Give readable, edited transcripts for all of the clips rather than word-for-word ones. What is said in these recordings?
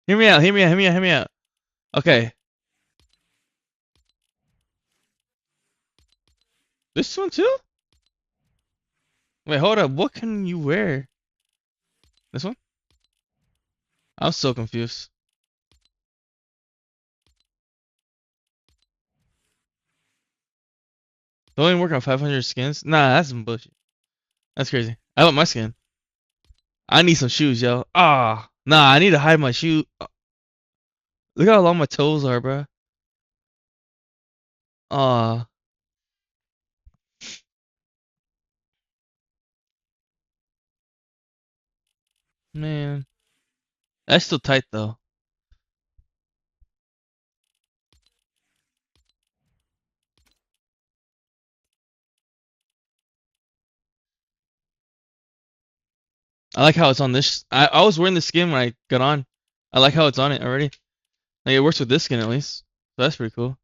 Hear me out. Hear me out. Hear me out. Hear me out. Okay. This one too? Wait, hold up. What can you wear? This one? I'm so confused. Don't even work on 500 skins? Nah, that's some bullshit. That's crazy. I want my skin. I need some shoes, yo. Ah, nah, I need to hide my shoe. Look how long my toes are, bro. Ah, man. That's still tight, though. I like how it's on this. I was wearing the skin when I got on. I like how it's on it already. Like, it works with this skin, at least. So that's pretty cool.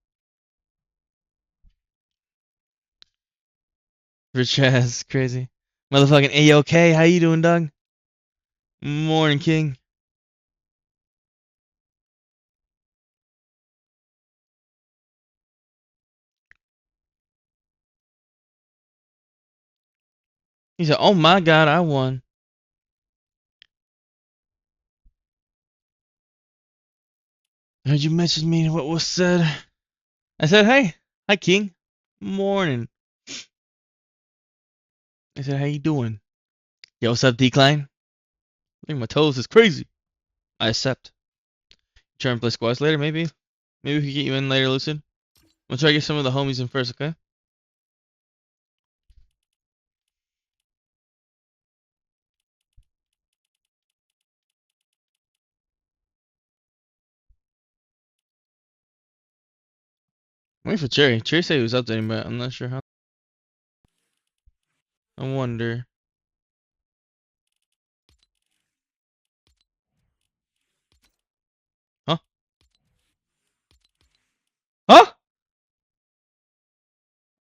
Rich ass, crazy. Motherfucking A-OK, how you doing, dog? Morning, king. He said, oh my god, I won. I heard you message me what was said. I said, hey. Hi, king. Morning. I said, how you doing? Yo, what's up, Decline? I think my toes is crazy. I accept. Try and play squads later, maybe? Maybe we can get you in later, Lucid. We'll try to get some of the homies in first, okay? I'm waiting for Cherry. Cherry said he was updating, but I'm not sure how. I wonder. Huh? Huh?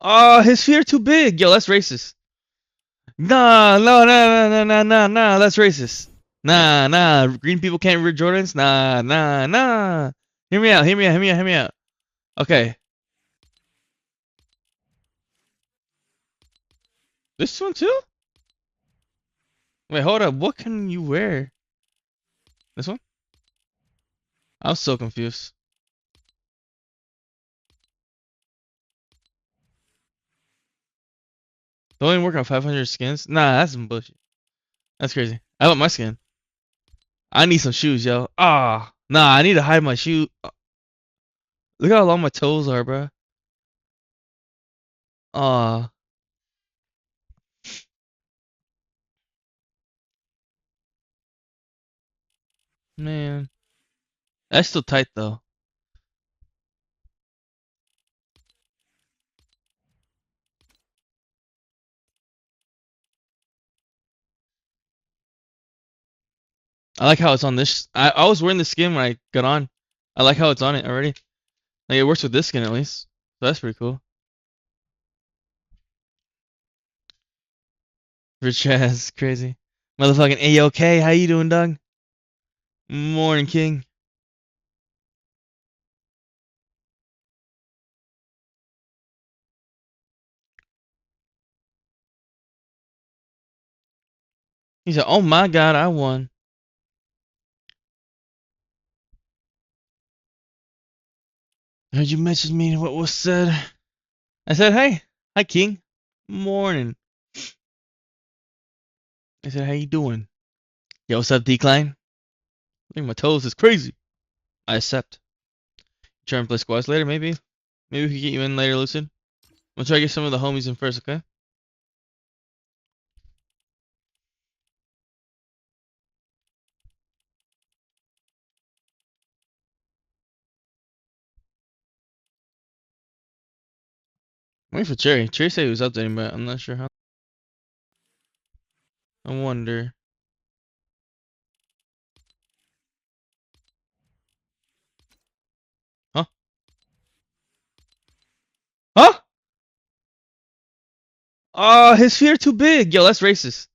Oh, his feet are too big. Yo, that's racist. Nah, no, nah, nah, nah, nah, nah, nah. That's racist. Nah, nah. Green people can't wear Jordans. Nah, nah, nah. Hear me out. Hear me out. Hear me out. Hear me out. Okay. This one too? Wait, hold up. What can you wear? This one? I'm so confused. Don't even work on 500 skins? Nah, that's some bullshit. That's crazy. I want my skin. I need some shoes, yo. Ah, nah, I need to hide my shoe. Look how long my toes are, bro. Ah, man. That's still tight, though. I like how it's on this. I was wearing the skin when I got on. I like how it's on it already. Like, it works with this skin, at least. So that's pretty cool. Rich ass, crazy. Motherfucking A-OK, how you doing, dog? Morning, king. He said, oh my god, I won. I heard you message me what was said. I said, hey. Hi, king. Morning. I said, how you doing? Yo, what's up, Decline? I think my toes is crazy. I accept. Try and play squads later, maybe? Maybe we can get you in later, Lucid. We'll try to get some of the homies in first, okay? I'm waiting for Cherry. Cherry said he was updating, but I'm not sure how. I wonder. Huh? Huh? Oh, his feet are too big. Yo, that's racist.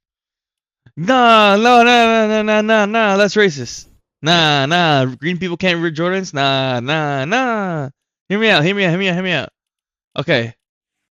Nah, no, nah, nah, nah, nah, nah, nah. That's racist. Nah, nah. Green people can't wear Jordans. Nah, nah, nah. Hear me out. Hear me out. Hear me out. Hear me out. Okay.